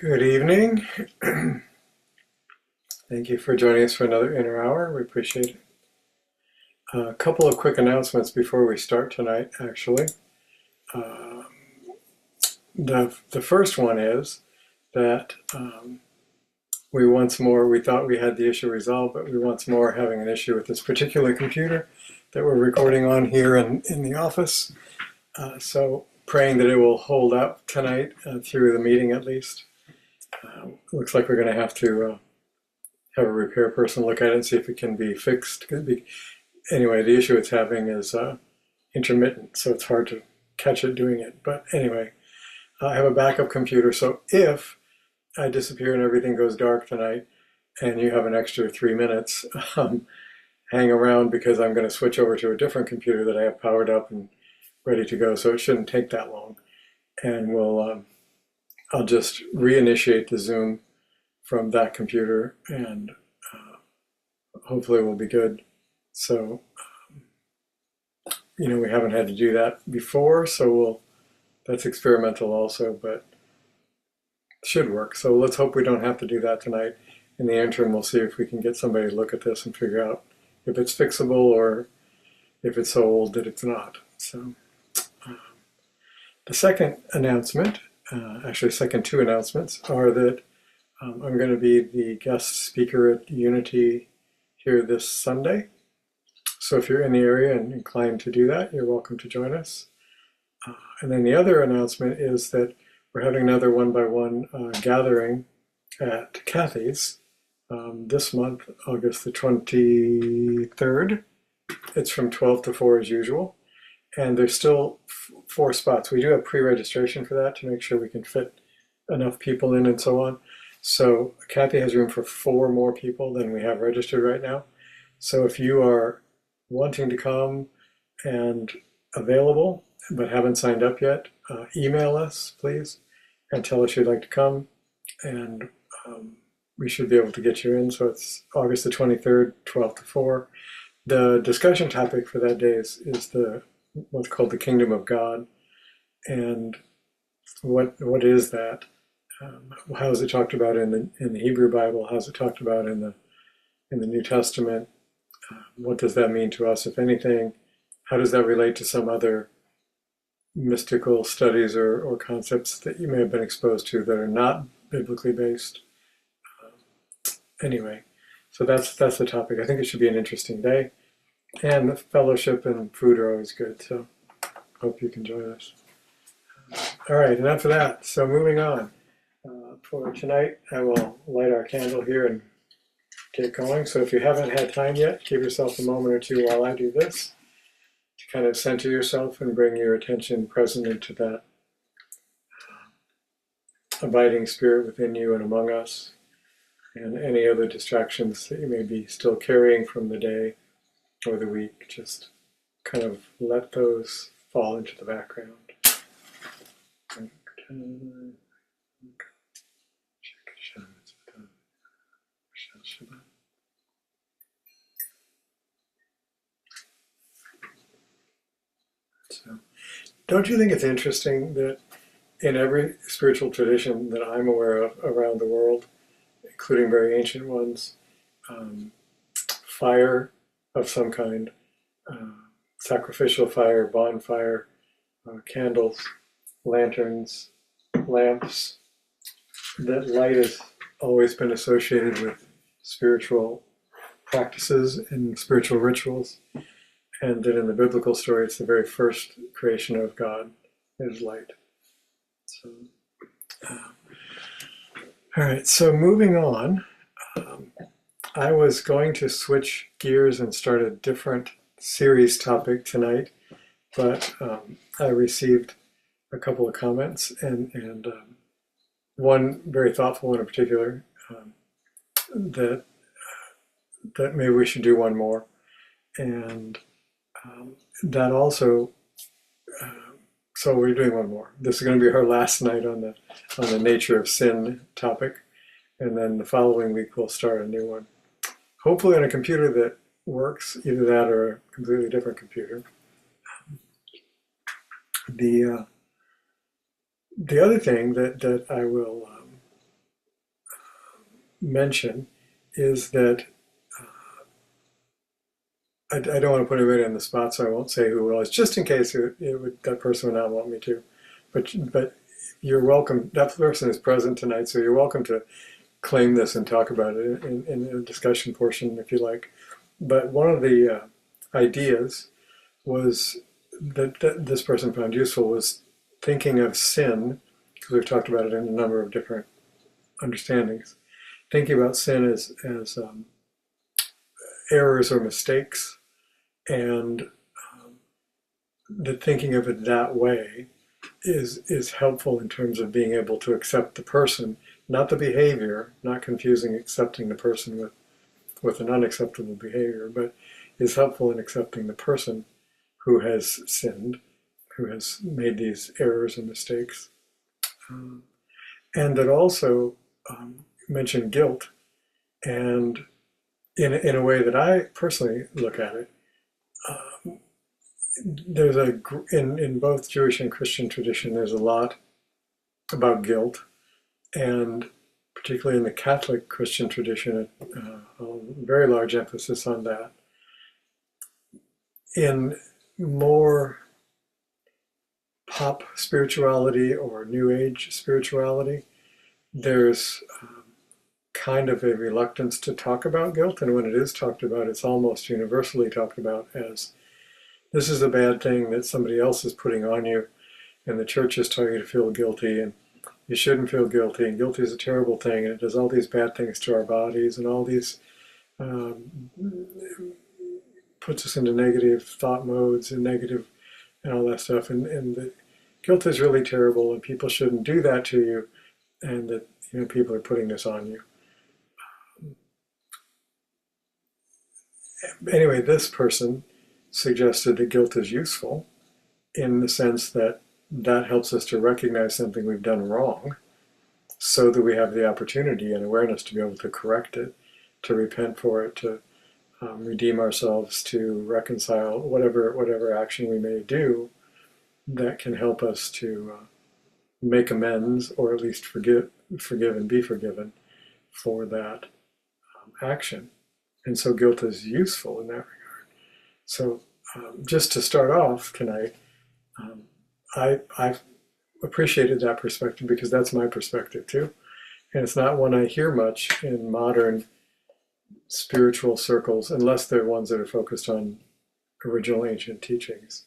Good evening. Thank you for joining us for another Inner Hour. We appreciate it. A couple of quick announcements before we start tonight, actually. Um, the first one is that we thought we had the issue resolved, but we once more having an issue with this particular computer that we're recording on here in the office. So praying that it will hold up tonight through the meeting at least. Looks like we're going to have to have a repair person look at it and see if it can be fixed. Anyway, the issue it's having is intermittent, so it's hard to catch it doing it. But anyway, I have a backup computer, so if I disappear and everything goes dark tonight and you have an extra 3 minutes, hang around because I'm going to switch over to a different computer that I have powered up and ready to go, so it shouldn't take that long. And I'll just reinitiate the Zoom from that computer, and hopefully we'll be good. So, we haven't had to do that before, so that's experimental also, but should work. So let's hope we don't have to do that tonight. In the interim, we'll see if we can get somebody to look at this and figure out if it's fixable or if it's so old that it's not. So the second announcement, actually second two announcements, are that I'm going to be the guest speaker at Unity here this Sunday. So if you're in the area and inclined to do that, you're welcome to join us. And then the other announcement is that we're having another one-by-one gathering at Kathy's this month, August the 23rd. It's from 12 to 4 as usual. And there's still 4 spots. We do have pre-registration for that to make sure we can fit enough people in and so on. So Kathy has room for 4 more people than we have registered right now. So if you are wanting to come and available but haven't signed up yet, email us, please, and tell us you'd like to come. And we should be able to get you in. So it's August the 23rd, 12 to 4. The discussion topic for that day is what's called the Kingdom of God. And what is that? How is it talked about in the Hebrew Bible? How is it talked about in the New Testament? What does that mean to us, if anything? How does that relate to some other mystical studies or concepts that you may have been exposed to that are not biblically based? Anyway, so that's the topic. I think it should be an interesting day, and the fellowship and food are always good. So hope you can join us. All right, enough of that. So moving on. For tonight, I will light our candle here and get going. So if you haven't had time yet, give yourself a moment or two while I do this to kind of center yourself and bring your attention present into that abiding spirit within you and among us, and any other distractions that you may be still carrying from the day or the week. Just kind of let those fall into the background. So, don't you think it's interesting that in every spiritual tradition that I'm aware of around the world, including very ancient ones, fire of some kind, sacrificial fire, bonfire, candles, lanterns, lamps, that light has always been associated with spiritual practices and spiritual rituals, and that in the biblical story it's the very first creation of God is light. So, all right, so moving on, I was going to switch gears and start a different series topic tonight, but I received a couple of comments, and one very thoughtful one in particular, that maybe we should do one more, and that also. So we're doing one more. This is going to be our last night on the nature of sin topic, and then the following week we'll start a new one. Hopefully on a computer that works, either that or a completely different computer. The other thing that I will mention is that I don't want to put anybody on the spot, so I won't say who it was, just in case that person would not want me to. But you're welcome. That person is present tonight, so you're welcome to claim this and talk about it in a discussion portion if you like. But one of the ideas was that this person found useful was thinking of sin, because we've talked about it in a number of different understandings. Thinking about sin as errors or mistakes, and that thinking of it that way is helpful in terms of being able to accept the person, not the behavior, not confusing accepting the person with an unacceptable behavior, but is helpful in accepting the person who has sinned, who has made these errors and mistakes. And that also mentioned guilt, and in a way that I personally look at it, there's in both Jewish and Christian tradition, there's a lot about guilt, and particularly in the Catholic Christian tradition, a very large emphasis on that. In more pop spirituality or New Age spirituality, there's kind of a reluctance to talk about guilt, and when it is talked about, it's almost universally talked about as this is a bad thing that somebody else is putting on you, and the church is telling you to feel guilty, and you shouldn't feel guilty, and guilty is a terrible thing, and it does all these bad things to our bodies, and all these puts us into negative thought modes and negative and all that stuff, and the guilt is really terrible, and people shouldn't do that to you, and that people are putting this on you. Anyway, this person suggested that guilt is useful in the sense that helps us to recognize something we've done wrong, so that we have the opportunity and awareness to be able to correct it, to repent for it, to redeem ourselves, to reconcile whatever action we may do that can help us to make amends, or at least forgive and be forgiven for that action. And so guilt is useful in that regard. So just to start off tonight, I've appreciated that perspective because that's my perspective too. And it's not one I hear much in modern spiritual circles, unless they're ones that are focused on original ancient teachings.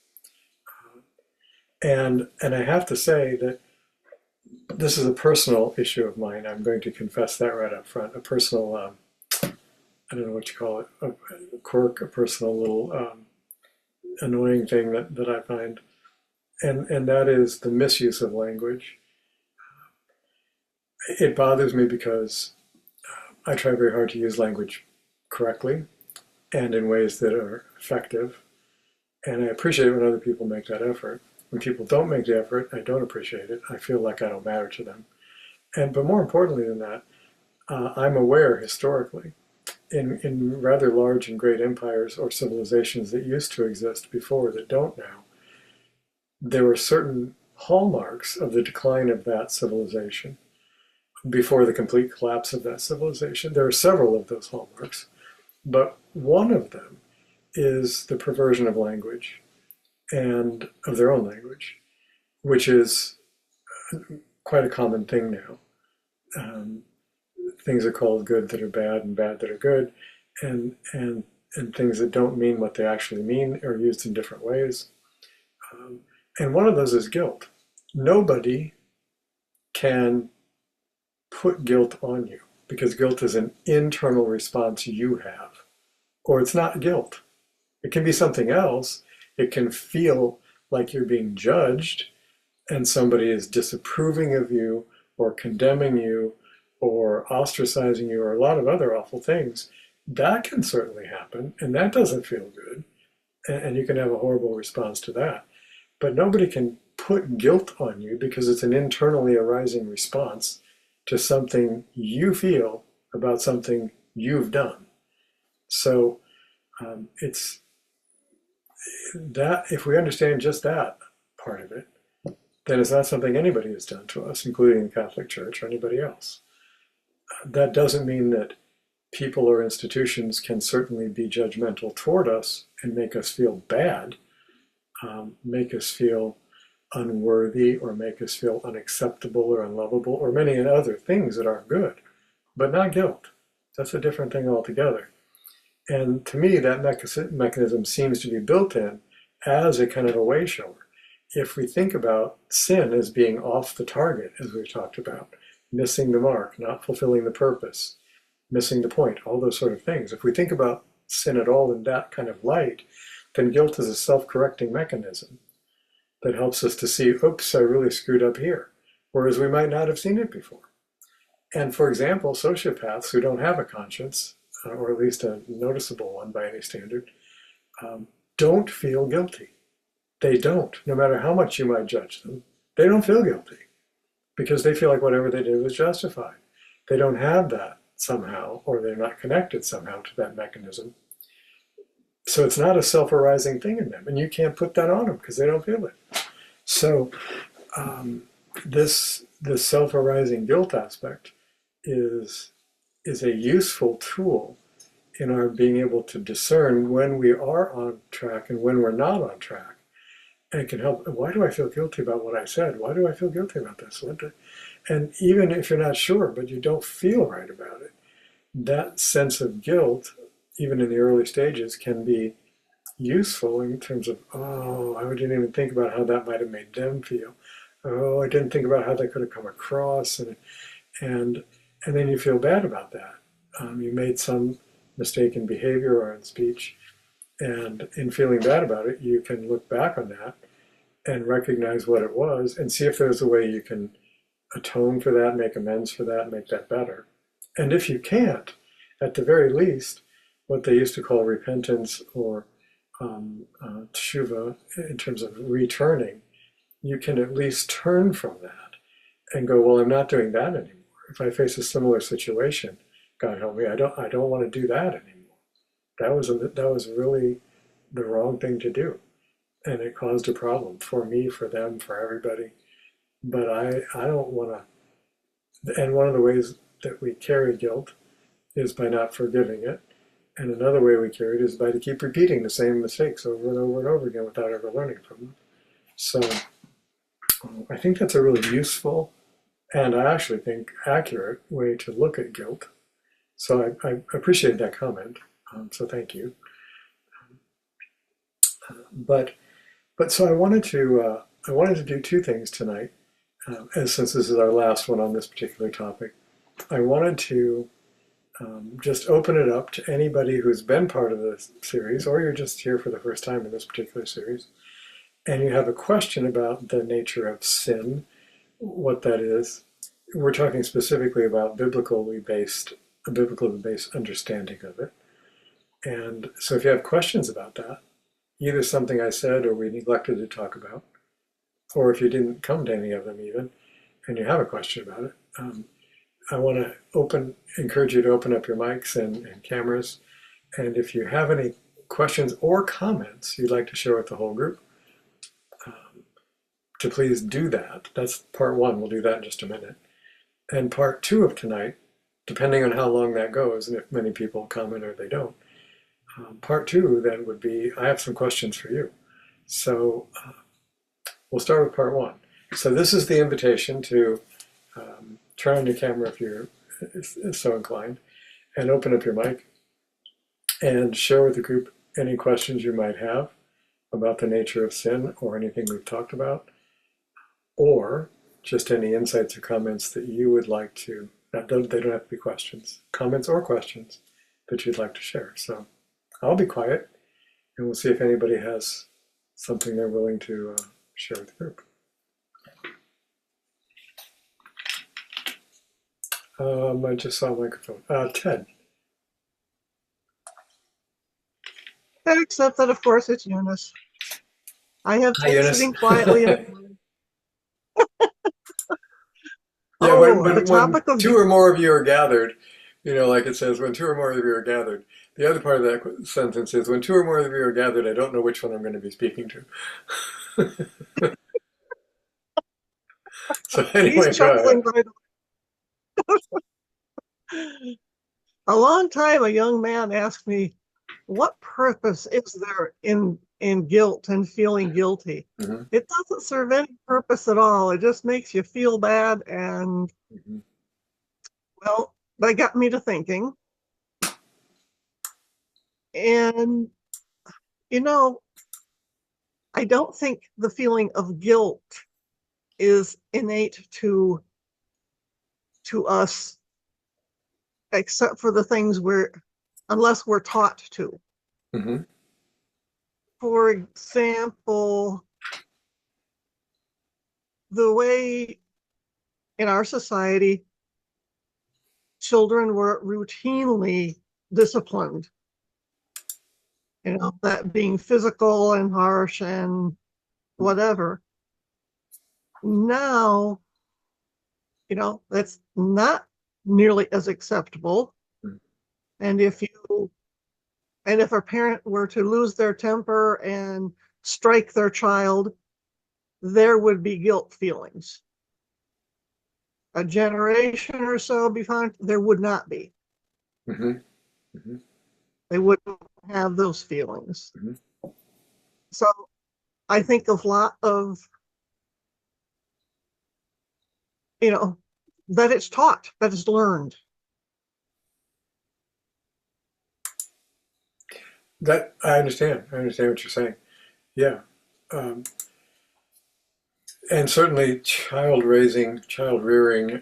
And I have to say that this is a personal issue of mine. I'm going to confess that right up front. A personal, I don't know what you call it, a quirk, a personal little annoying thing that I find. And that is the misuse of language. It bothers me because I try very hard to use language correctly and in ways that are effective. And I appreciate when other people make that effort. When people don't make the effort, I don't appreciate it. I feel like I don't matter to them. But more importantly than that, I'm aware historically in rather large and great empires or civilizations that used to exist before that don't now, there were certain hallmarks of the decline of that civilization before the complete collapse of that civilization. There are several of those hallmarks, but one of them is the perversion of language and of their own language, which is quite a common thing now. Things are called good that are bad and bad that are good, and things that don't mean what they actually mean are used in different ways. And one of those is guilt. Nobody can put guilt on you because guilt is an internal response you have, or it's not guilt. It can be something else. It can feel like you're being judged and somebody is disapproving of you or condemning you or ostracizing you or a lot of other awful things. That can certainly happen, and that doesn't feel good. And you can have a horrible response to that. But nobody can put guilt on you because it's an internally arising response to something you feel about something you've done. So it's that, if we understand just that part of it, then it's not something anybody has done to us, including the Catholic Church or anybody else. That doesn't mean that people or institutions can certainly be judgmental toward us and make us feel bad, make us feel unworthy, or make us feel unacceptable or unlovable, or many other things that aren't good, but not guilt. That's a different thing altogether. And to me, that mechanism seems to be built in as a kind of a way shower. If we think about sin as being off the target, as we've talked about, missing the mark, not fulfilling the purpose, missing the point, all those sort of things. If we think about sin at all in that kind of light, then guilt is a self-correcting mechanism that helps us to see, oops, I really screwed up here, whereas we might not have seen it before. And for example, sociopaths who don't have a conscience, or at least a noticeable one by any standard, don't feel guilty. They don't. No matter how much you might judge them, they don't feel guilty because they feel like whatever they did was justified. They don't have that somehow, or they're not connected somehow to that mechanism. So it's not a self-arising thing in them, and you can't put that on them because they don't feel it. So this self-arising guilt aspect is a useful tool in our being able to discern when we are on track and when we're not on track. And it can help. Why do I feel guilty about what I said? Why do I feel guilty about this? And even if you're not sure, but you don't feel right about it, that sense of guilt, even in the early stages, can be useful in terms of, oh, I didn't even think about how that might have made them feel. Oh, I didn't think about how that could have come across. And then you feel bad about that. You made some mistake in behavior or in speech. And in feeling bad about it, you can look back on that and recognize what it was and see if there's a way you can atone for that, make amends for that, make that better. And if you can't, at the very least, what they used to call repentance or teshuva, in terms of returning, you can at least turn from that and go, well, I'm not doing that anymore. If I face a similar situation, God help me, I don't want to do that anymore. That was really the wrong thing to do, and it caused a problem for me, for them, for everybody. But I don't want to. And one of the ways that we carry guilt is by not forgiving it, and another way we carry it is by to keep repeating the same mistakes over and over and over again without ever learning from them. So I think that's a really useful and I actually think accurate way to look at guilt. So I appreciate that comment. So thank you. But so I wanted to do two things tonight, and since this is our last one on this particular topic, I wanted to just open it up to anybody who's been part of this series, or you're just here for the first time in this particular series, and you have a question about the nature of sin, what that is. We're talking specifically about a biblically based understanding of it. And so if you have questions about that, either something I said or we neglected to talk about, or if you didn't come to any of them even, and you have a question about it, I want to encourage you to open up your mics and cameras. And if you have any questions or comments you'd like to share with the whole group, to please do that. That's part one. We'll do that in just a minute. And part two of tonight, depending on how long that goes, and if many people comment or they don't, part two then would be, I have some questions for you. So we'll start with part one. So this is the invitation to turn on your camera if you're so inclined, and open up your mic and share with the group any questions you might have about the nature of sin or anything we've talked about, or just any insights or comments that you would like to, they don't have to be questions, comments or questions that you'd like to share. So I'll be quiet and we'll see if anybody has something they're willing to share with the group. I just saw a microphone. Ted. That except that, of course, it's Eunice. I have Hi, been Eunice. sitting quietly. Yeah, The when topic of two or more of you are gathered, like it says, when two or more of you are gathered. The other part of that sentence is, when two or more of you are gathered, I don't know which one I'm going to be speaking to. So he's anyway, go chuckling ahead. right A long time, a young man asked me, "What purpose is there in guilt and feeling guilty?" Hmm. It doesn't serve any purpose at all. It just makes you feel bad. And Hmm. well, that got me to thinking. And you know, I don't think the feeling of guilt is innate to us, except for the things unless we're taught to. Hmm. For example, the way in our society children were routinely disciplined, that being physical and harsh and whatever. Now, that's not nearly as acceptable. And if a parent were to lose their temper and strike their child, there would be guilt feelings. A generation or so behind, there would not be. Hmm. Hmm. They wouldn't have those feelings. Hmm. So I think a lot of, you know, that it's taught, that it's learned. That I understand. I understand what you're saying. Yeah. Um, and certainly child raising, child rearing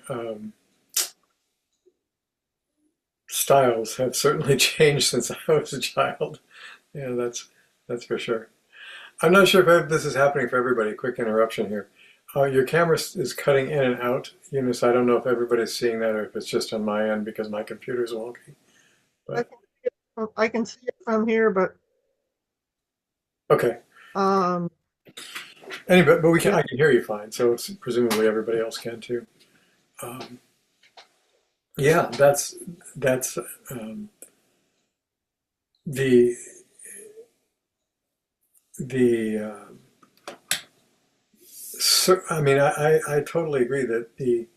styles have certainly changed since I was a child. Yeah, that's for sure. I'm not sure if this is happening for everybody. Quick interruption here. Your camera is cutting in and out, Eunice. I don't know if everybody's seeing that or if it's just on my end because my computer's wonky. I But can I can see it from here, but okay. um, Anyway, but we can. yeah, I can hear you fine. So it's, presumably everybody else can too. Um, yeah, that's um, the the. I mean, I totally agree that the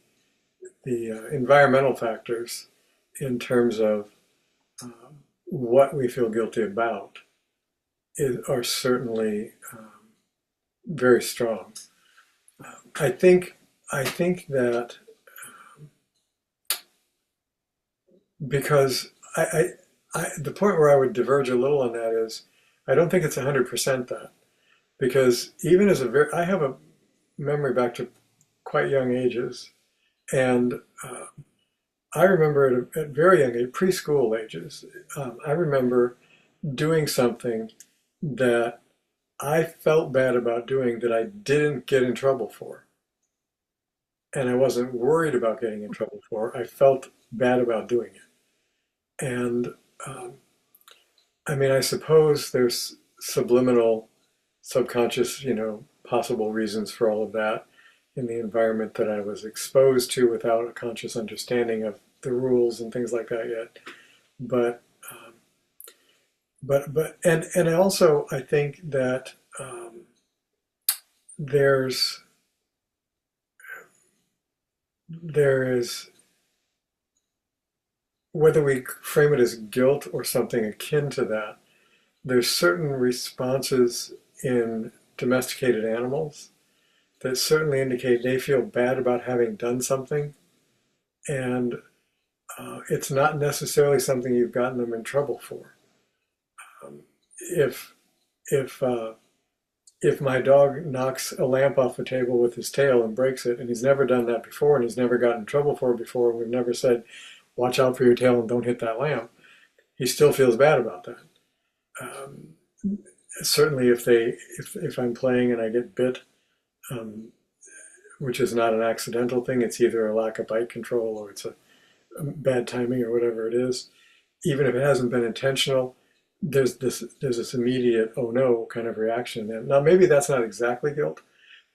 environmental factors in terms of what we feel guilty about are certainly very strong. I think I think that because the point where I would diverge a little on that is I don't think it's 100% that because even as I have a memory back to quite young ages and I remember at very young age, preschool ages, I remember doing something that I felt bad about doing that I didn't get in trouble for. And I wasn't worried about getting in trouble for. I felt bad about doing it. And um, I mean, I suppose there's subliminal, subconscious, possible reasons for all of that in the environment that I was exposed to without a conscious understanding of the rules and things like that yet. But um, and also I think that there's there is whether we frame it as guilt or something akin to that, there's certain responses in domesticated animals that certainly indicate they feel bad about having done something, and it's not necessarily something you've gotten them in trouble for. If if if my dog knocks a lamp off the table with his tail and breaks it, and he's never done that before, and he's never gotten in trouble for it before, and we've never said, "Watch out for your tail and don't hit that lamp," he still feels bad about that. Um, Certainly, if I'm playing and I get bit, um, which is not an accidental thing, it's either a lack of bite control or it's a bad timing or whatever it is. Even if it hasn't been intentional, there's this immediate oh no kind of reaction. And now maybe that's not exactly guilt,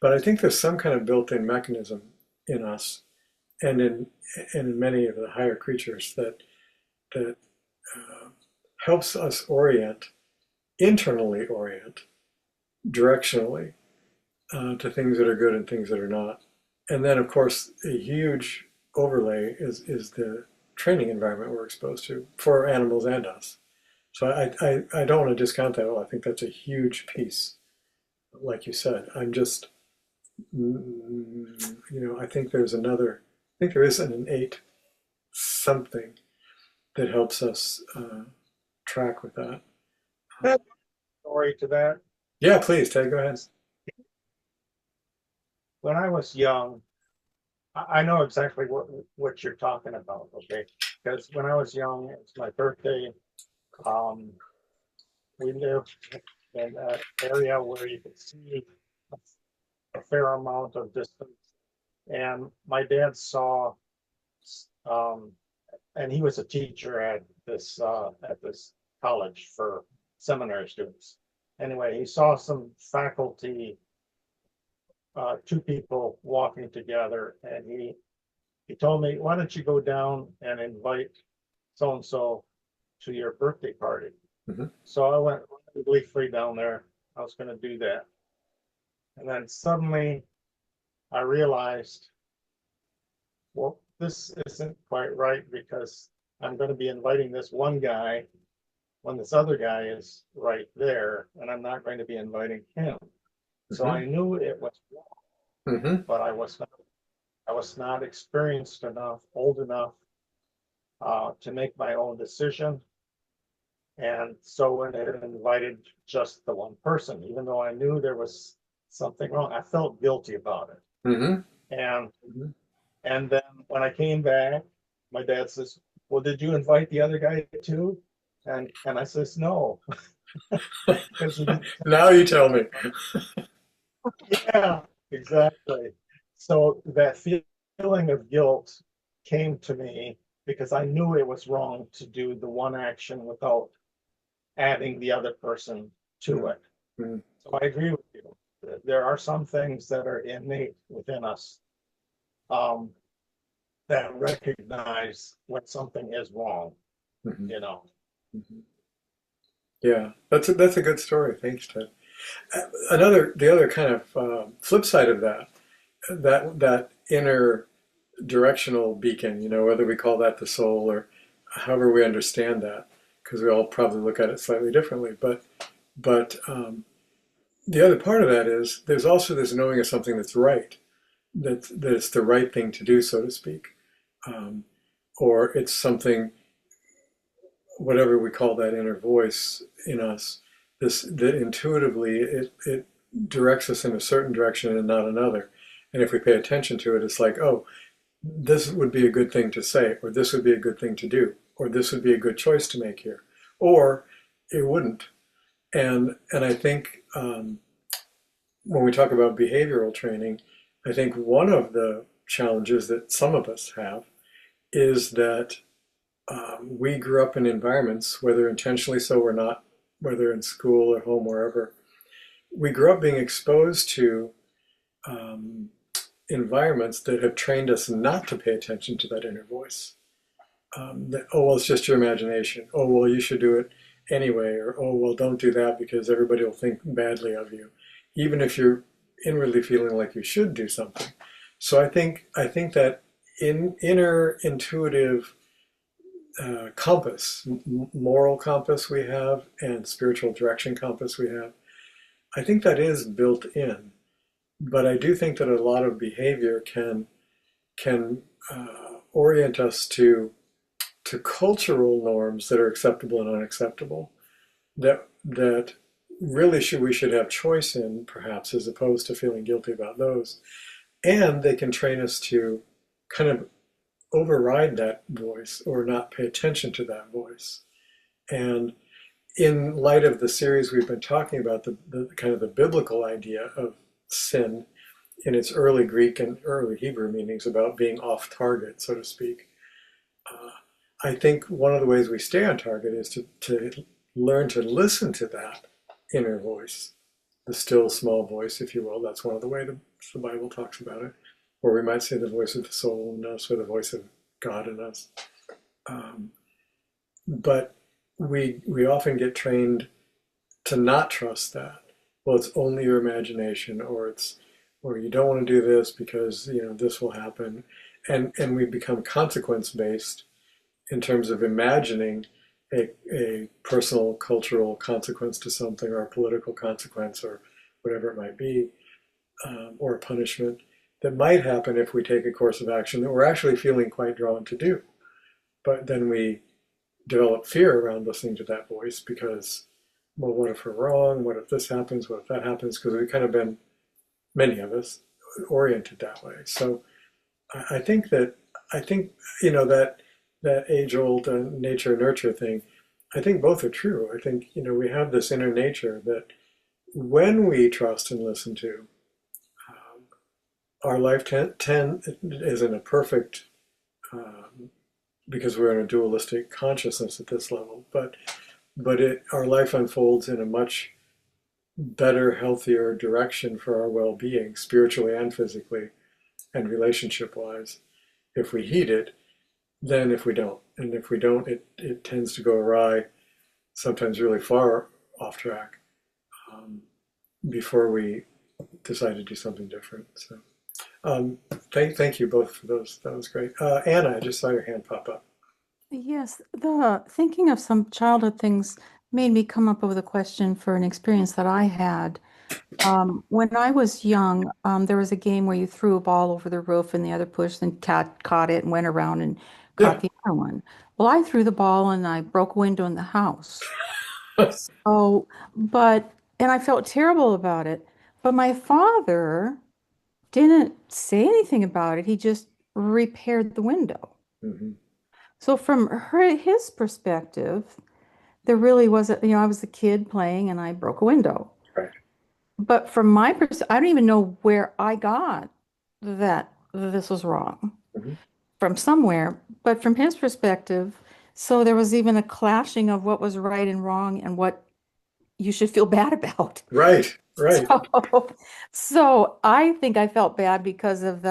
but I think there's some kind of built-in mechanism in us and in many of the higher creatures that uh, helps us internally orient directionally to things that are good and things that are not. And then, of course, a huge overlay is the training environment we're exposed to for animals and us. So I don't want to discount that at all. I think that's a huge piece. Like you said, I'm just, I think I think there is an innate something that helps us track with that. Story to that. Yeah, please, Ted, go ahead. When I was young, I know exactly what you're talking about, okay? Because when I was young, it was my birthday. Um, we lived in an area where you could see a fair amount of distance. And my dad saw, um, and he was a teacher at this college for seminary students. Anyway, he saw some faculty, two people walking together, and he told me, "Why don't you go down and invite so and so to your birthday party?" Hmm. So I went gleefully down there. I was going to do that, and then suddenly I realized, well, this isn't quite right because I'm going to be inviting this one guy when this other guy is right there, and I'm not going to be inviting him. So I knew it was wrong, Hmm. but I was not experienced enough, old enough to make my own decision. And so when it invited just the one person, even though I knew there was something wrong, I felt guilty about it. Hmm. And Hmm. and then when I came back, my dad says, "Well, did you invite the other guy too?" And I says, "No," because he didn't. Now you tell me. Yeah, exactly. So that feeling of guilt came to me because I knew it was wrong to do the one action without adding the other person to it. Mm-hmm. So I agree with you. There are some things that are innate within us, um, that recognize when something is wrong, Hmm. you know. Hmm. Yeah, that's a good story. Thanks, Ted. The other kind of flip side of that inner directional beacon, whether we call that the soul or however we understand that, because we all probably look at it slightly differently. But the other part of that is there's also this knowing of something that's right, that it's the right thing to do, so to speak, um, or it's something, whatever we call that inner voice in us, this that intuitively it directs us in a certain direction and not another. And if we pay attention to it, it's like, oh, this would be a good thing to say, or this would be a good thing to do, or this would be a good choice to make here, or it wouldn't. And I think when we talk about behavioral training, I think one of the challenges that some of us have is that we grew up in environments, whether intentionally so or not, whether in school or home, wherever, we grew up being exposed to um, environments that have trained us not to pay attention to that inner voice. That, oh, well, it's just your imagination. Oh, well, you should do it anyway. Or, oh, well, don't do that because everybody will think badly of you, even if you're inwardly feeling like you should do something. So I think that inner intuitive compass, moral compass we have, and spiritual direction compass we have, I think that is built in. But I do think that a lot of behavior can orient us to cultural norms that are acceptable and unacceptable. That really we should have choice in, perhaps, as opposed to feeling guilty about those. And they can train us to kind of override that voice or not pay attention to that voice. And in light of the series we've been talking about, the kind of the biblical idea of sin in its early Greek and early Hebrew meanings about being off target, so to speak, I think one of the ways we stay on target is to learn to listen to that inner voice, the still small voice, if you will. That's one of the ways the Bible talks about it. Or we might say the voice of the soul in us or the voice of God in us. Um, but we often get trained to not trust that. Well, it's only your imagination, or you don't want to do this because this will happen, and we become consequence based in terms of imagining a personal cultural consequence to something, or a political consequence, or whatever it might be, or a punishment that might happen if we take a course of action that we're actually feeling quite drawn to do. But then we develop fear around listening to that voice because, well, what if we're wrong? What if this happens? What if that happens? Because we've kind of been, many of us, oriented that way. So I think that, that age-old nature nurture thing, I think both are true. I think, we have this inner nature that when we trust and listen to, our life isn't a perfect, because we're in a dualistic consciousness at this level, but our life unfolds in a much better, healthier direction for our well-being, spiritually and physically, and relationship-wise, if we heed it, than if we don't. And if we don't, it tends to go awry, sometimes really far off track, before we decide to do something different. So thank you both for those. That was great. Anna, I just saw your hand pop up. Yes, the thinking of some childhood things made me come up with a question for an experience that I had. When I was young, there was a game where you threw a ball over the roof and the other pushed and cat caught it and went around and caught Yeah. the other one. Well, I threw the ball and I broke a window in the house. So, and I felt terrible about it. But my father didn't say anything about it. He just repaired the window. Mhm. So from his perspective, there really wasn't, I was a kid playing and I broke a window. Right. But from my perspective, I don't even know where I got that this was wrong Mhm. from somewhere. But from his perspective, so there was even a clashing of what was right and wrong and what you should feel bad about. Right. So I think I felt bad because of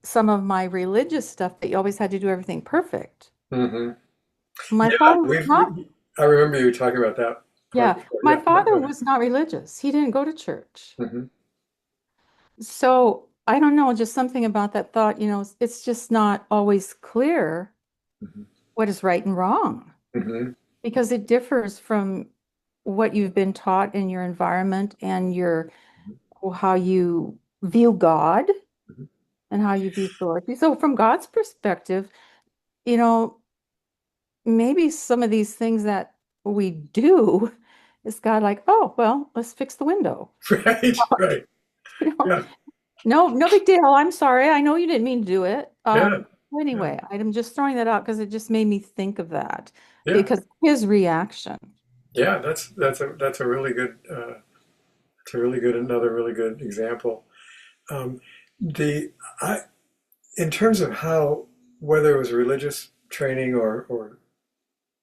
some of my religious stuff that you always had to do everything perfect. Hmm. My Yeah, father was not, I remember you talking about that part yeah, before. my Yeah. father was not religious. He didn't go to church. Hmm. So I don't know, just something about that thought, it's just not always clear Hmm. what is right and wrong Hmm. because it differs from what you've been taught in your environment and how you view God Hmm. and how you view authority. So from God's perspective, you know, maybe some of these things that we do is God like, oh, well, let's fix the window. Right. Right. You know, Yeah. no big deal. I'm sorry. I know you didn't mean to do it. Yeah. Yeah. Anyway, I'm just throwing that out because it just made me think of that Yeah. because his reaction. Yeah. That's a really good. It's a really good, another really good example. Um, the I In terms of how, whether it was religious training or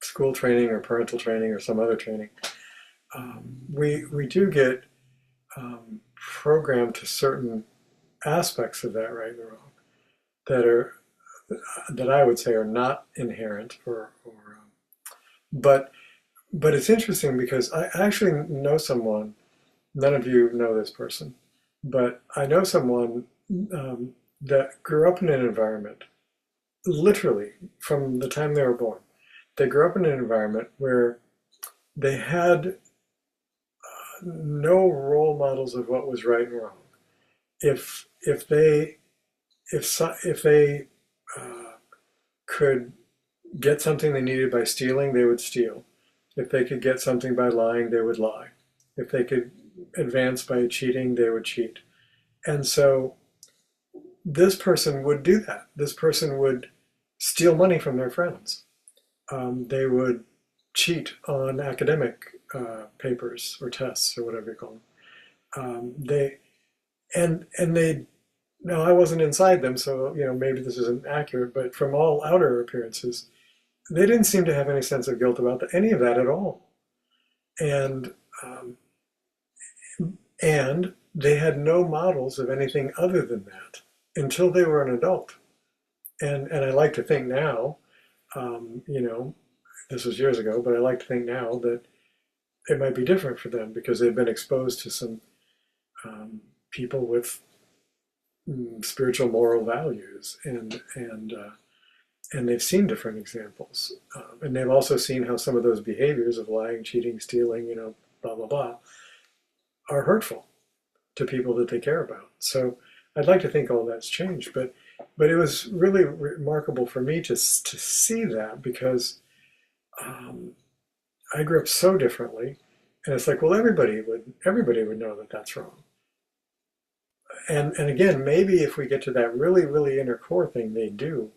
school training or parental training or some other training, we do get programmed to certain aspects of that right and wrong that are that I would say are not inherent, but it's interesting because I actually know someone. None of you know this person, but I know someone that grew up in an environment, literally from the time they were born. They grew up in an environment where they had no role models of what was right and wrong. If they if they could get something they needed by stealing, they would steal. If they could get something by lying, they would lie. If they could advance by cheating, they would cheat. And so this person would do that. This person would steal money from their friends. They would cheat on academic papers or tests or whatever you call them. They and they Now I wasn't inside them, so maybe this isn't accurate, but from all outer appearances, they didn't seem to have any sense of guilt about any of that at all, and um, and they had no models of anything other than that until they were an adult. And I like to think now, this was years ago, but I like to think now that it might be different for them because they've been exposed to some people with spiritual moral values, and they've seen different examples, and they've also seen how some of those behaviors of lying, cheating, stealing, blah blah blah, are hurtful to people that they care about. So I'd like to think all that's changed, but it was really remarkable for me to see that, because I grew up so differently, and it's like, well, everybody would know that that's wrong. And again, maybe if we get to that really really inner core thing, they do.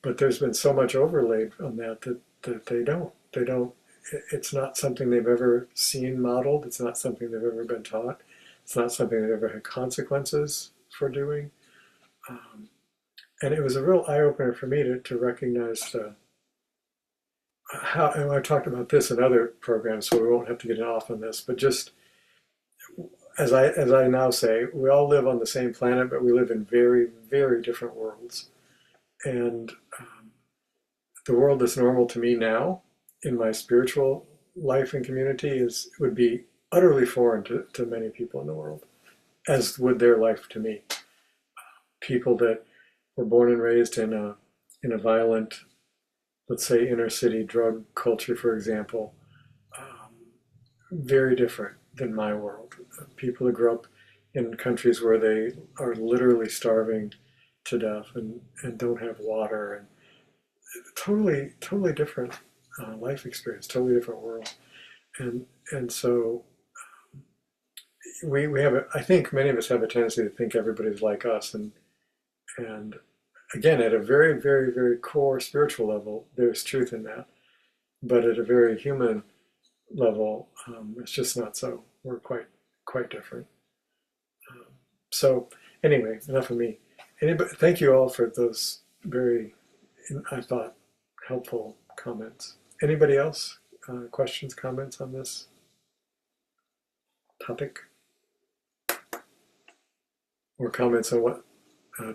But there's been so much overlaid on that they don't. It's not something they've ever seen modeled. It's not something they've ever been taught. It's not something they've ever had consequences for doing. And it was a real eye opener for me to recognize how. And I've talked about this in other programs, so we won't have to get off on this. But just as I now say, we all live on the same planet, but we live in very very different worlds. And the world that's normal to me now in my spiritual life and community would be utterly foreign to many people in the world, as would their life to me. People that were born and raised in a violent, let's say, inner city drug culture, for example, very different than my world. People who grew up in countries where they are literally starving to death and don't have water, and totally different life experience, totally different world. And so we have I think many of us have a tendency to think everybody's like us, and again, at a very very very core spiritual level, there's truth in that, but at a very human level, it's just not so. We're quite different. So anyway, enough of me. Thank you all for those very, I thought, helpful comments. Anybody else? Questions, comments on this topic? Or comments on what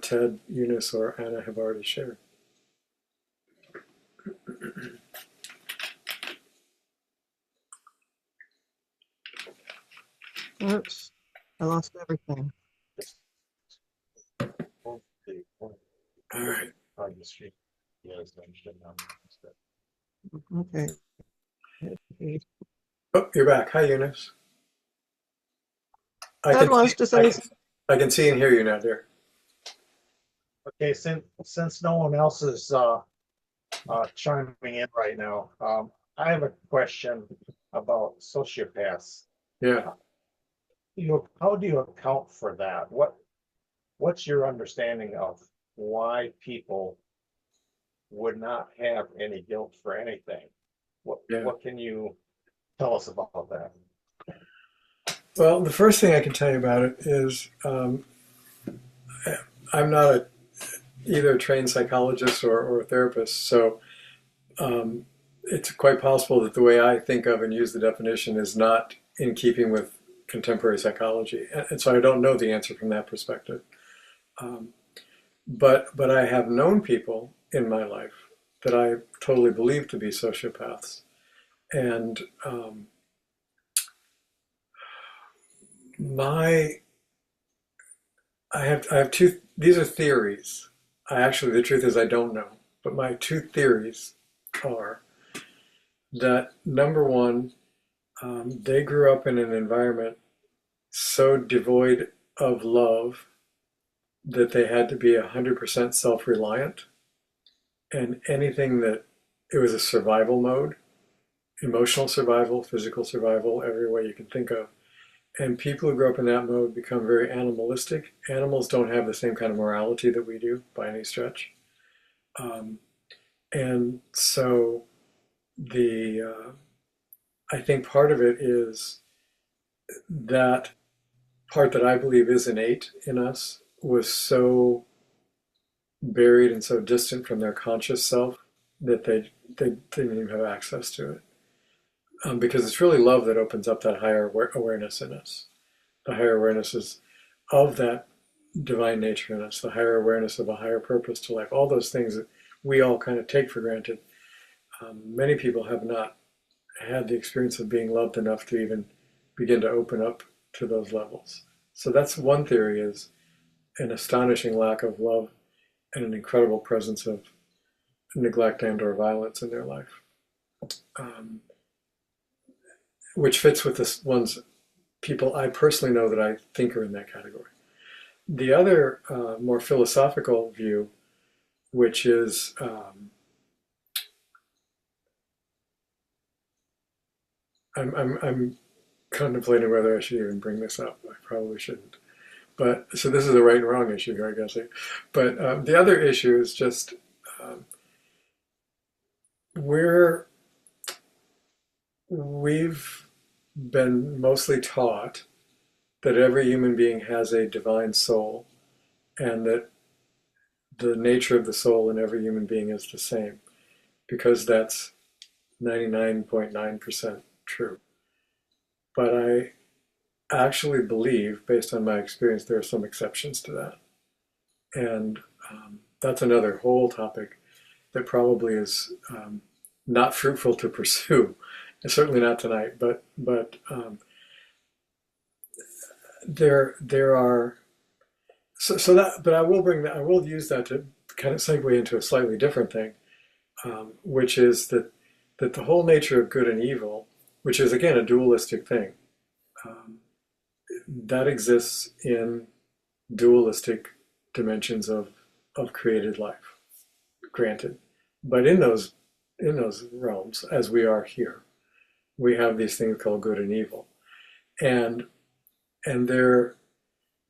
Ted, Eunice, or Anna have already shared? Oops, I lost everything. All right. Okay. Oh, you're back. Hi, Eunice. Ted wants to say, I can see and hear you now, dear. Okay, since no one else is chiming in right now, I have a question about sociopaths. Yeah. How do you account for that? What's your understanding of why people would not have any guilt for anything? What can you tell us about that? Well, the first thing I can tell you about it is I'm not either a trained psychologist or a therapist, so it's quite possible that the way I think of and use the definition is not in keeping with contemporary psychology, and so I don't know the answer from that perspective. But I have known people in my life that I totally believe to be sociopaths, and I have two. These are theories. The truth is I don't know, but my two theories are that number one, they grew up in an environment so devoid of love that they had to be 100% self-reliant, and anything that it was a survival mode, emotional survival, physical survival, every way you can think of. And people who grow up in that mode become very animalistic. Animals don't have the same kind of morality that we do by any stretch. And so I think part of it is that part that I believe is innate in us was so buried and so distant from their conscious self that they didn't even have access to it. Because it's really love that opens up that higher awareness in us. The higher awareness is of that divine nature in us, the higher awareness of a higher purpose to life, all those things that we all kind of take for granted. Many people have not had the experience of being loved enough to even begin to open up to those levels. So that's one theory, is an astonishing lack of love and an incredible presence of neglect and or violence in their life, which fits with the ones people I personally know that I think are in that category. The other more philosophical view, which is I'm contemplating whether I should even bring this up. I probably shouldn't. But so this is a right and wrong issue here, I guess. But the other issue is just we've been mostly taught that every human being has a divine soul, and that the nature of the soul in every human being is the same, because that's 99.9% true. But I actually believe, based on my experience, there are some exceptions to that. And that's another whole topic that probably is not fruitful to pursue. And certainly not tonight, but there are so that, but I will bring that, I will use that to kind of segue into a slightly different thing, which is that the whole nature of good and evil, which is again a dualistic thing, that exists in dualistic dimensions of created life, granted. But in those realms, as we are here, we have these things called good and evil, and there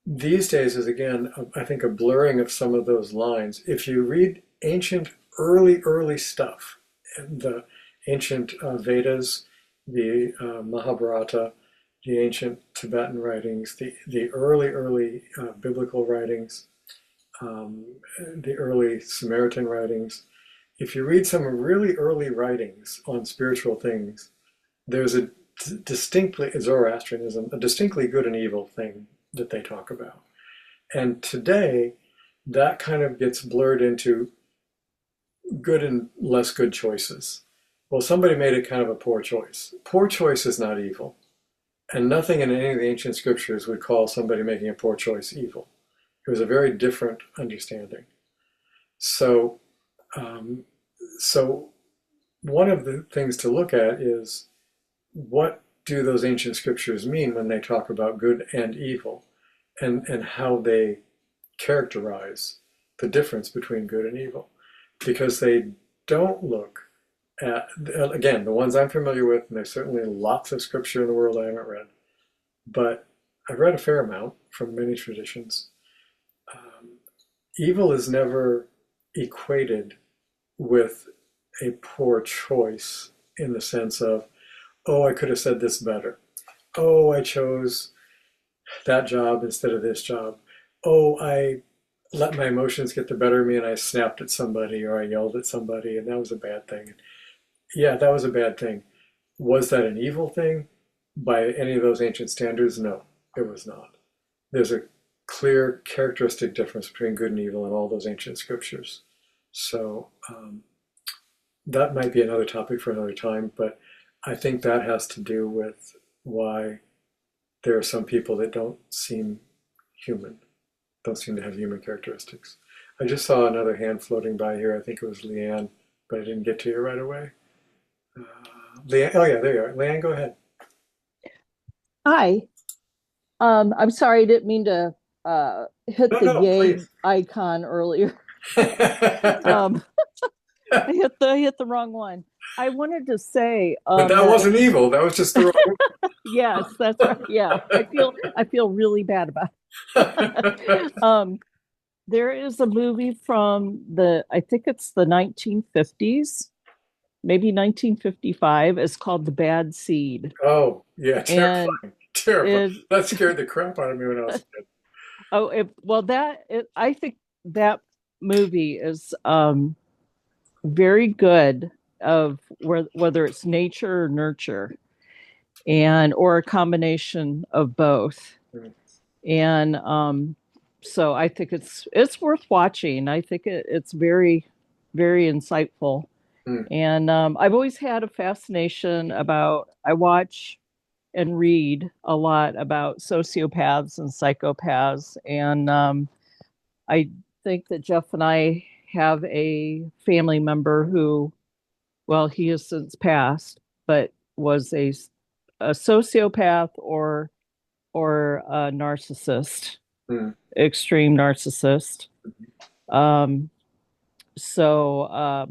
these days is again, I think, a blurring of some of those lines. If you read ancient, early stuff, the ancient Vedas, the Mahabharata, the ancient Tibetan writings, the early biblical writings, the early Samaritan writings. If you read some really early writings on spiritual things, there's a distinctly Zoroastrianism, a distinctly good and evil thing that they talk about. And today, that kind of gets blurred into good and less good choices. Well, somebody made it kind of a poor choice. Poor choice is not evil. And nothing in any of the ancient scriptures would call somebody making a poor choice evil. It was a very different understanding. So, so one of the things to look at is, what do those ancient scriptures mean when they talk about good and evil, and how they characterize the difference between good and evil? Because they don't look at, again, the ones I'm familiar with, and there's certainly lots of scripture in the world I haven't read, but I've read a fair amount from many traditions. Evil is never equated with a poor choice in the sense of, oh, I could have said this better. Oh, I chose that job instead of this job. Oh, I let my emotions get the better of me and I snapped at somebody or I yelled at somebody and that was a bad thing. Yeah, that was a bad thing. Was that an evil thing by any of those ancient standards? No, it was not. There's a clear characteristic difference between good and evil in all those ancient scriptures. So that might be another topic for another time, but I think that has to do with why there are some people that don't seem human, don't seem to have human characteristics. I just saw another hand floating by here. I think it was Leanne, but I didn't get to you right away. Leanne, oh yeah, there you are. Leanne, go ahead. Hi. I'm sorry, I didn't mean to hit No, the no, yay please. icon earlier. Um, I hit the wrong one. I wanted to say But that wasn't evil. That was just the yes, that's right. Yeah, I feel really bad about it. wrong. There is a movie from I think it's the 1950s, maybe 1955. It's called The Bad Seed. Oh, yeah, And terrifying. Terrifying. it, That scared the crap out of me when I was a kid. I think that movie is very good of whether it's nature or nurture, and or a combination of both. Mm. And so I think it's worth watching. I think it's very, very insightful. Mm. And I've always had a fascination about, I watch and read a lot about sociopaths and psychopaths. And I think that Jeff and I have a family member who, well, he has since passed, but was a sociopath or a narcissist, Hmm. extreme narcissist. Um, so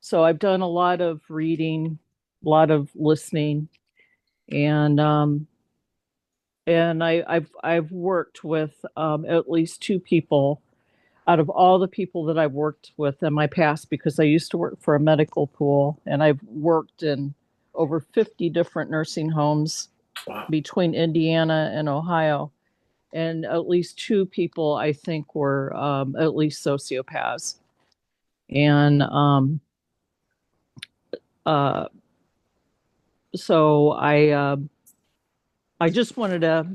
so I've done a lot of reading, a lot of listening, and I've worked with at least two people out of all the people that I've worked with in my past, because I used to work for a medical pool, and I've worked in over 50 different nursing homes Wow. between Indiana and Ohio. And at least two people I think were at least sociopaths. And uh, so I just wanted to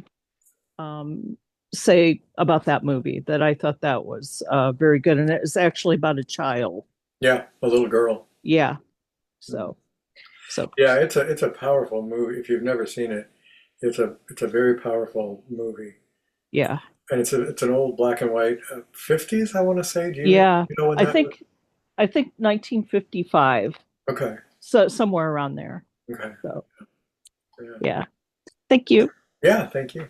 um, say about that movie that I thought that was very good, and it was actually about a child. Yeah, a little girl. Yeah. Hmm. So so Yeah, it's a powerful movie. If you've never seen it, it's a very powerful movie. yeah. And it's an old black and white 50s, I want to say. Yeah. You know when I that was? think I think 1955. Okay. So somewhere around there. Okay. So Yeah. yeah. Thank you. Yeah, thank you.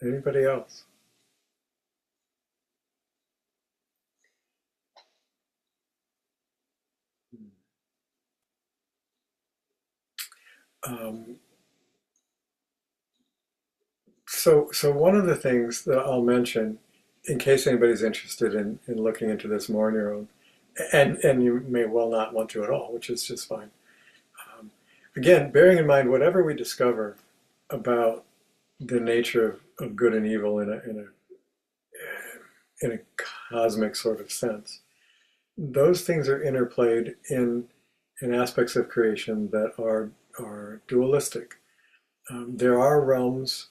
Anybody else? Um, so one of the things that I'll mention, in case anybody's interested in looking into this more on your own, and you may well not want to at all, which is just fine. Um, Again, bearing in mind whatever we discover about the nature of good and evil in a cosmic sort of sense, those things are interplayed in aspects of creation that are dualistic. There are realms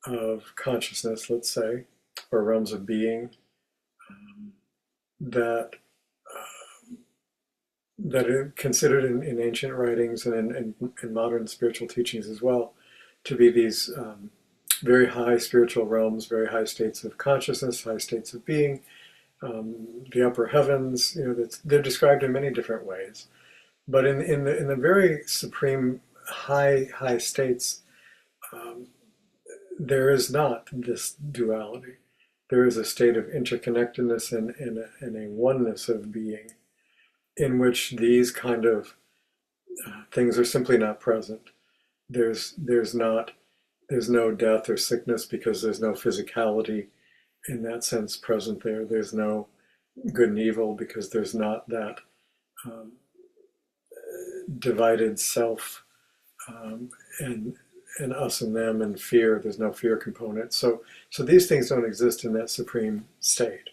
of consciousness, let's say, or realms of being um, that that are considered in ancient writings and in modern spiritual teachings as well to be these very high spiritual realms, very high states of consciousness, high states of being, the upper heavens. You know, they're described in many different ways. But in the very supreme high states, um, there is not this duality. There is a state of interconnectedness and a oneness of being in which these kind of things are simply not present. There's not there's no death or sickness because there's no physicality in that sense present there. There's no good and evil because there's not that um, divided self um, and and us and them and fear. There's no fear component. So these things don't exist in that supreme state,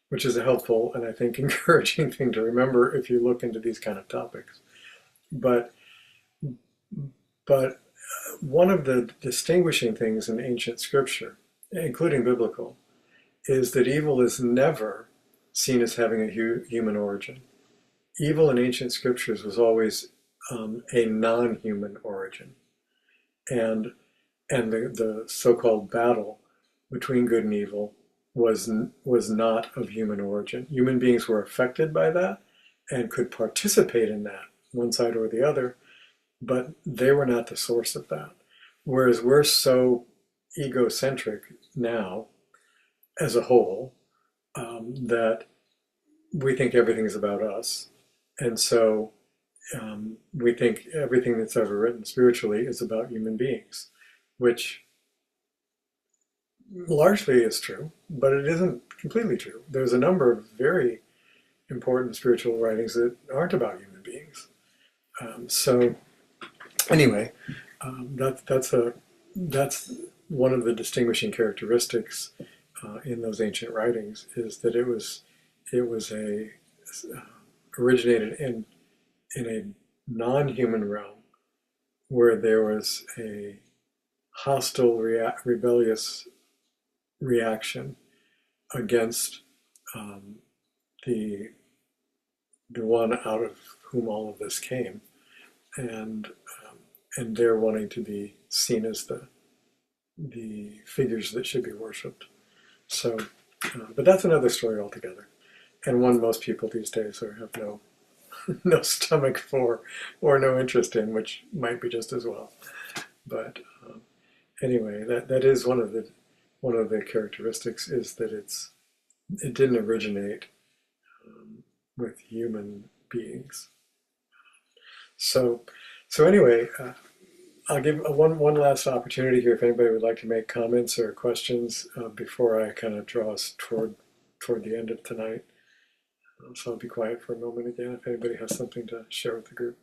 which is a helpful and I think encouraging thing to remember if you look into these kind of topics. But but one of the distinguishing things in ancient scripture, including biblical, is that evil is never seen as having a human origin. Evil in ancient scriptures was always a non-human origin, and the so-called battle between good and evil was not of human origin. Human beings were affected by that and could participate in that, one side or the other, but they were not the source of that. Whereas we're so egocentric now as a whole that we think everything is about us. And so we think everything that's ever written spiritually is about human beings, which largely is true, but it isn't completely true. There's a number of very important spiritual writings that aren't about human beings. So anyway, that's one of the distinguishing characteristics in those ancient writings is that it was a originated in a non-human realm where there was a hostile, rebellious reaction against um, the the one out of whom all of this came, and and they're wanting to be seen as the figures that should be worshipped. So, but that's another story altogether, and one most people these days have no no stomach for or no interest in, which might be just as well. But anyway, that is one of the characteristics is that it didn't originate with human beings. So anyway, I'll give one last opportunity here if anybody would like to make comments or questions before I kind of draw us toward the end of tonight. So I'll be quiet for a moment again if anybody has something to share with the group.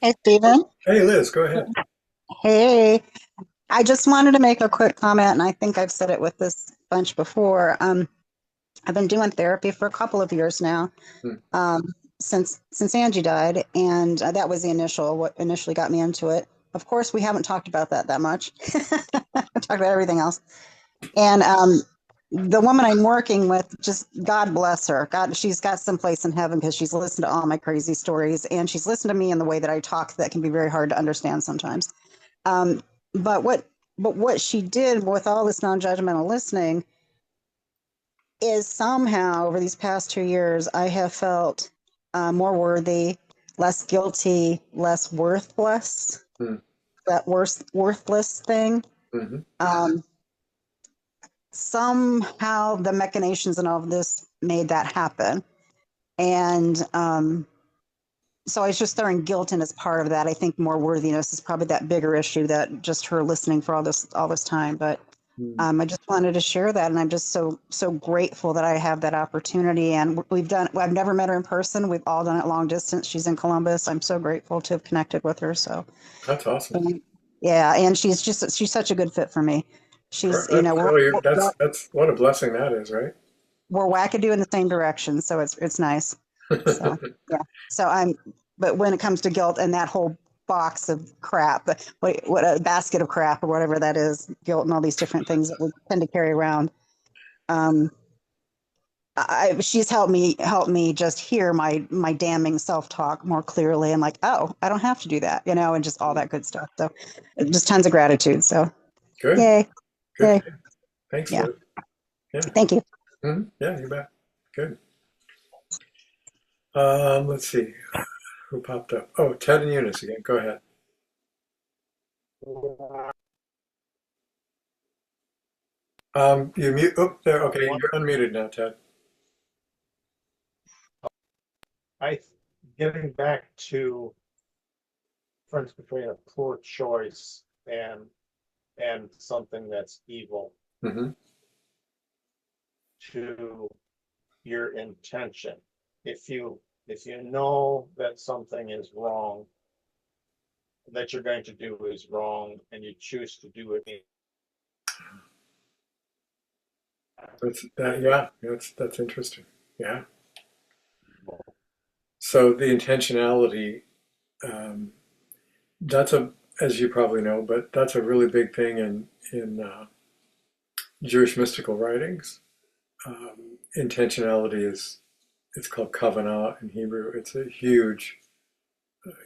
Hey, Stephen. Hey, Liz, go ahead. Hey, I just wanted to make a quick comment, and I think I've said it with this bunch before. I've been doing therapy for a couple of years now, Hmm. since Angie died, and that was what initially got me into it. Of course, we haven't talked about that much. Talked about everything else. And the woman I'm working with, just God bless her. God, she's got someplace in heaven because she's listened to all my crazy stories, and she's listened to me in the way that I talk that can be very hard to understand sometimes. Um, but what she did with all this non-judgmental listening is somehow over these past 2 years, I have felt more worthy, less guilty, less worthless. Hmm. That worthless thing. Mm-hmm. Somehow the machinations and all of this made that happen. And so I was just throwing guilt in as part of that. I think more worthiness is probably that bigger issue that just her listening for all this time. But I just wanted to share that, and I'm just so grateful that I have that opportunity. And I've never met her in person. We've all done it long distance. She's in Columbus. I'm so grateful to have connected with her. So That's awesome. yeah, and she's such a good fit for me. She's, That's what a blessing that is, right? we're wackadoo in the same direction, so it's nice. So yeah. But when it comes to guilt and that whole box of crap, what a basket of crap or whatever that is, guilt and all these different things that we tend to carry around. She's helped me just hear my damning self-talk more clearly, and like, oh, I don't have to do that, and just all that good stuff. So just tons of gratitude. So Good. yay. Good. Yay. Thanks, Yeah. Liz. Yeah. Thank you. Mhm. Yeah, you bet. Good. Let's see. Who popped up? Oh, Ted and Eunice again. Go ahead. You mute. Oh, there. Okay, you're unmuted now, Ted. Getting back to difference between a poor choice and something that's evil Mm-hmm. to your intention. If you know that something is wrong, that you're going to do is wrong, and you choose to do it. Yeah, that's interesting. Yeah. So the intentionality, um, as you probably know, but that's a really big thing in Jewish mystical writings. Intentionality it's called kavanah in Hebrew. It's a huge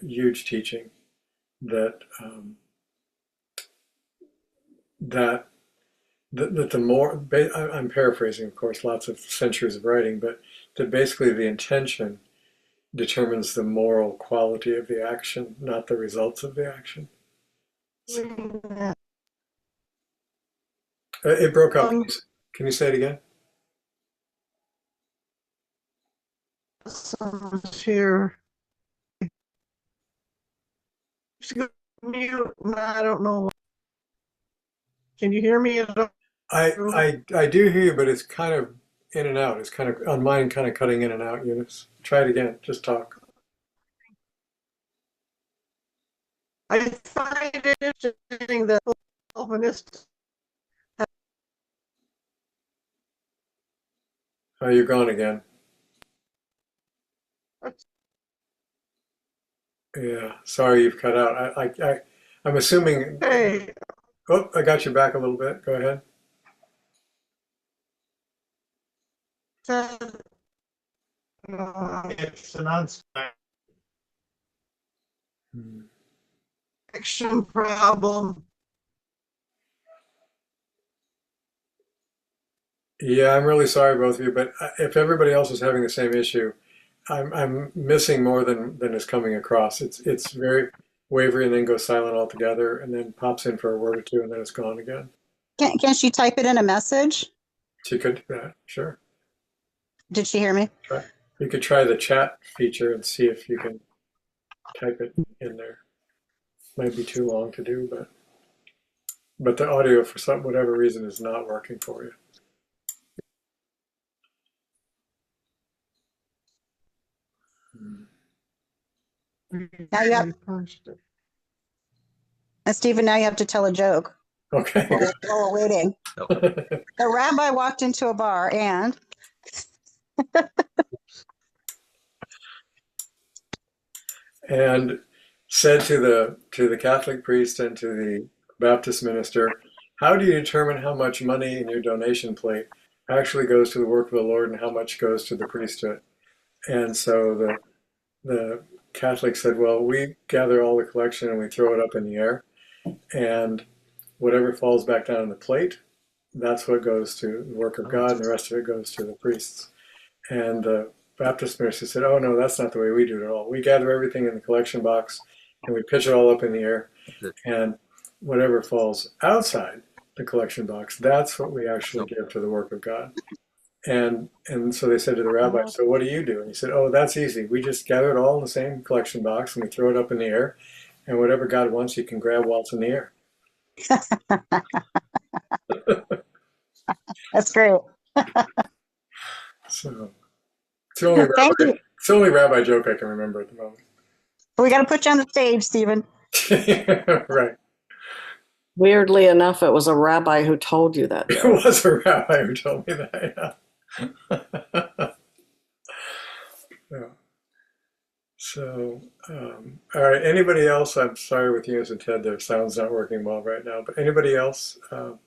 teaching that that that the more I'm paraphrasing, of course, lots of centuries of writing, but that basically the intention determines the moral quality of the action, not the results of the action. It broke up. Can you say it again? Someone's here. Mute. I don't know. Can you hear me at all? I do hear you, but it's kind of in and out. It's kind of on mine, kind of cutting in and out, Eunice. Try it again. Just talk. I find it interesting that Calvinists Oh, you're gone again. Yeah, sorry you've cut out. I'm assuming. hey, Oh, I got you back a little bit. Go ahead. said, It's an unsigned. action problem. Yeah, I'm really sorry, both of you, but if everybody else is having the same issue, I'm missing more than is coming across. It's very wavery and then goes silent altogether, and then pops in for a word or two, and then it's gone again. Can she type it in a message? She could do that, sure. Did she hear me? You could try the chat feature and see if you can type it in there. Might be too long to do, but the audio for whatever reason is not working for you. Now you have, Stephen, now you have to tell a joke Okay. while we're waiting. A rabbi walked into a bar and And said to the Catholic priest and to the Baptist minister, how do you determine how much money in your donation plate actually goes to the work of the Lord and how much goes to the priesthood? And so the Catholic said, well, we gather all the collection and we throw it up in the air, and whatever falls back down on the plate, that's what goes to the work of God, and the rest of it goes to the priests. And the Baptist minister said, oh no, that's not the way we do it at all. We gather everything in the collection box and we pitch it all up in the air, and whatever falls outside the collection box, that's what we actually give to the work of God. And so they said to the rabbi, so what do you do? And he said, oh, that's easy. We just gather it all in the same collection box and we throw it up in the air, and whatever God wants, he can grab while it's in the air. that's great. So it's the only Thank you. it's the only rabbi joke I can remember at the moment. We got to put you on the stage, Stephen. Right. Weirdly enough, it was a rabbi who told you that. It was a rabbi who told me that. Yeah. Yeah. So, all right. Anybody else? I'm sorry with you and Ted, their sound's not working well right now. But anybody else have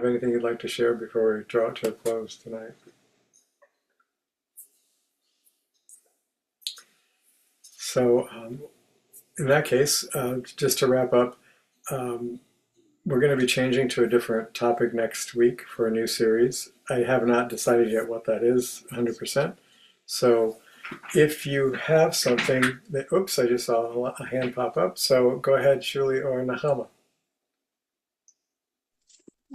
anything you'd like to share before we draw it to a close tonight? So, in that case, just to wrap up, we're going to be changing to a different topic next week for a new series. I have not decided yet what that is 100%. So if you have something that, oops, I just saw a hand pop up. So go ahead, Shuli or Nahama.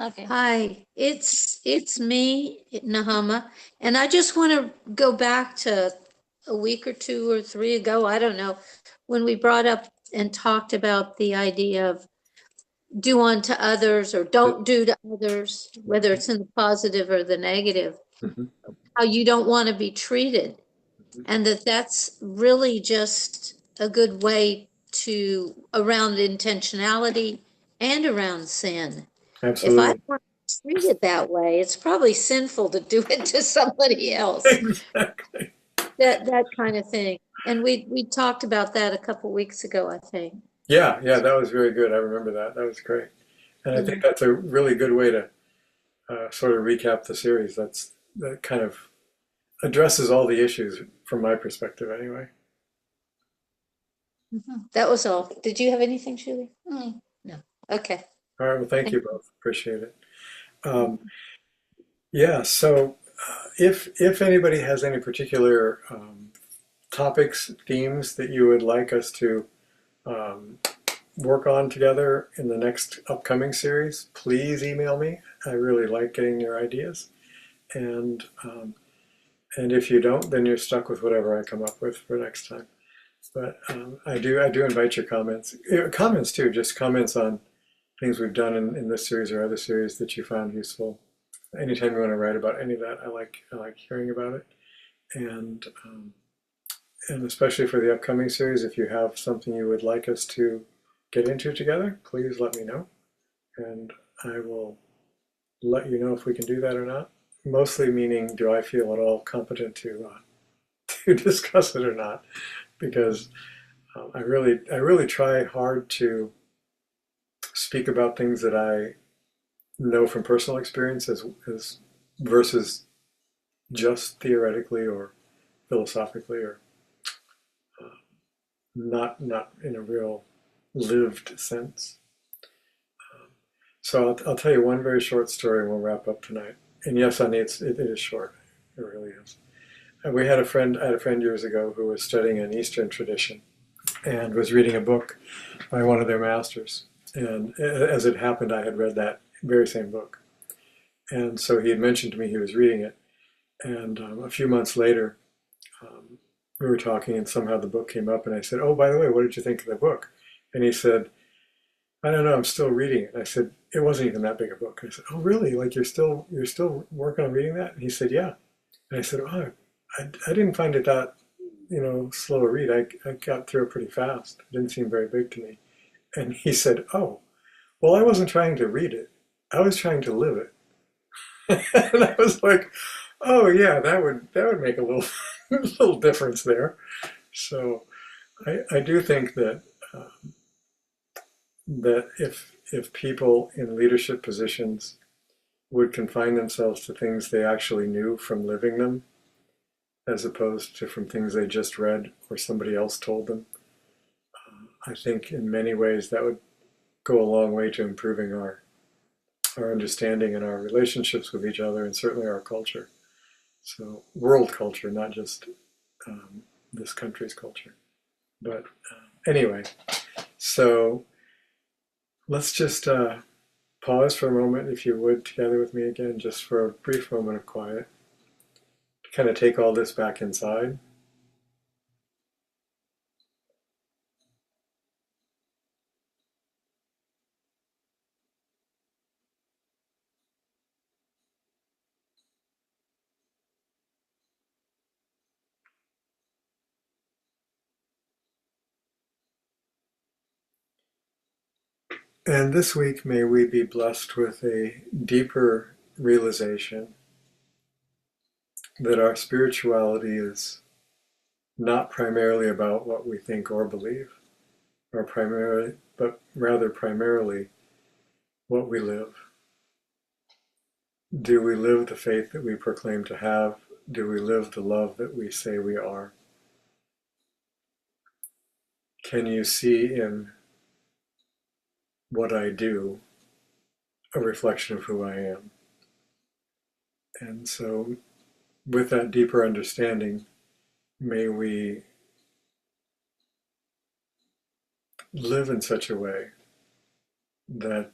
Okay. Hi, it's me, Nahama, and I just want to go back to a week or two or three ago, I don't know, when we brought up and talked about the idea of do unto others or don't do to others, whether it's in the positive or the negative, how you don't want to be treated, and that's really just a good way to around intentionality and around sin. Absolutely. If I weren't treated that way, it's probably sinful to do it to somebody else. Exactly. That kind of thing. And we talked about that a couple weeks ago, I think. Yeah, that was very good. I remember that. That was great. And I think that's a really good way to sort of recap the series. That kind of addresses all the issues from my perspective anyway. That was all. Did you have anything, Julie? No. Okay. All right. Well, thank you both. Appreciate it. Yeah. So if anybody has any particular topics, themes that you would like us to work on together in the next upcoming series, please email me. I really like getting your ideas. And if you don't, then you're stuck with whatever I come up with for next time. But I do invite your comments. Comments too, just comments on things we've done in this series or other series that you found useful. Anytime you want to write about any of that, I like hearing about it. And especially for the upcoming series, if you have something you would like us to get into together, please let me know. And I will let you know if we can do that or not. Mostly meaning, do I feel at all competent to discuss it or not? Because I really try hard to speak about things that I know from personal experience as versus just theoretically or philosophically, or not in a real lived sense. So I'll tell you one very short story and we'll wrap up tonight. And yes, honey, it is short. It really is. And I had a friend years ago who was studying an Eastern tradition and was reading a book by one of their masters. And as it happened, I had read that very same book. And so he had mentioned to me he was reading it. And a few months later, we were talking and somehow the book came up and I said, "Oh, by the way, what did you think of the book?" And he said, "I don't know, I'm still reading it." I said, "It wasn't even that big a book." I said, "Oh, really? Like you're still working on reading that?" And he said, "Yeah." And I said, "Oh, I didn't find it that, slow a read. I got through it pretty fast. It didn't seem very big to me." And he said, "Oh, well, I wasn't trying to read it. I was trying to live it." And I was like, "Oh yeah, that would make a little little difference there." So I do think that that if people in leadership positions would confine themselves to things they actually knew from living them, as opposed to from things they just read or somebody else told them, I think in many ways that would go a long way to improving our understanding and our relationships with each other, and certainly our culture. So world culture, not just this country's culture. But anyway, so let's just pause for a moment, if you would, together with me again, just for a brief moment of quiet, to kind of take all this back inside. And this week, may we be blessed with a deeper realization that our spirituality is not primarily about what we think or believe, but rather primarily what we live. Do we live the faith that we proclaim to have? Do we live the love that we say we are? Can you see in what I do a reflection of who I am? And so, with that deeper understanding, may we live in such a way that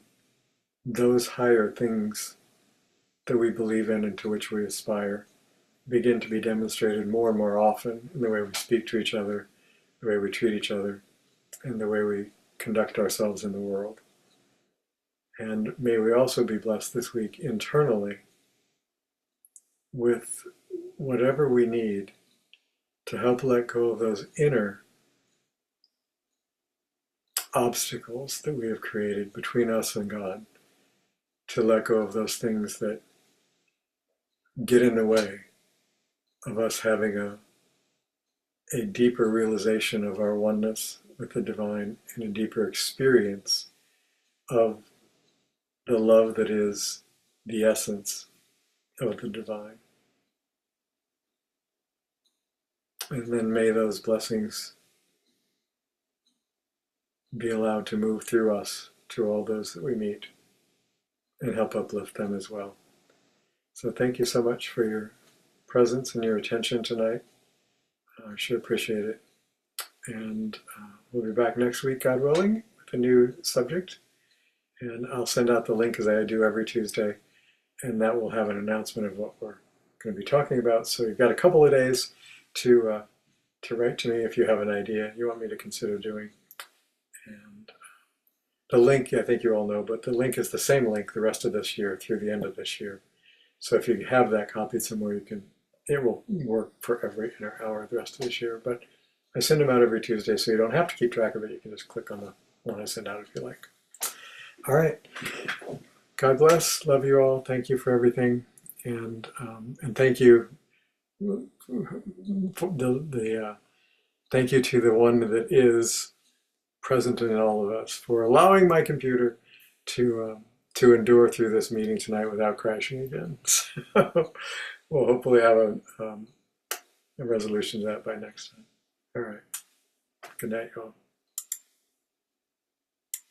those higher things that we believe in and to which we aspire begin to be demonstrated more and more often in the way we speak to each other, the way we treat each other, and the way we conduct ourselves in the world. And may we also be blessed this week internally with whatever we need to help let go of those inner obstacles that we have created between us and God, to let go of those things that get in the way of us having a deeper realization of our oneness with the divine and a deeper experience of the love that is the essence of the divine. And then may those blessings be allowed to move through us to all those that we meet and help uplift them as well. So thank you so much for your presence and your attention tonight. I sure appreciate it. And we'll be back next week, God willing, with a new subject. And I'll send out the link as I do every Tuesday, and that will have an announcement of what we're going to be talking about. So you've got a couple of days to write to me if you have an idea you want me to consider doing. And the link, I think you all know, but the link is the same link the rest of this year through the end of this year. So if you have that copied somewhere, it will work for every inner hour the rest of this year. But I send them out every Tuesday, so you don't have to keep track of it. You can just click on the one I send out if you like. All right. God bless. Love you all. Thank you for everything, and thank you. Thank you to the one that is present in all of us for allowing my computer to endure through this meeting tonight without crashing again. So, we'll hopefully have a resolution to that by next time. All right. Good night, y'all.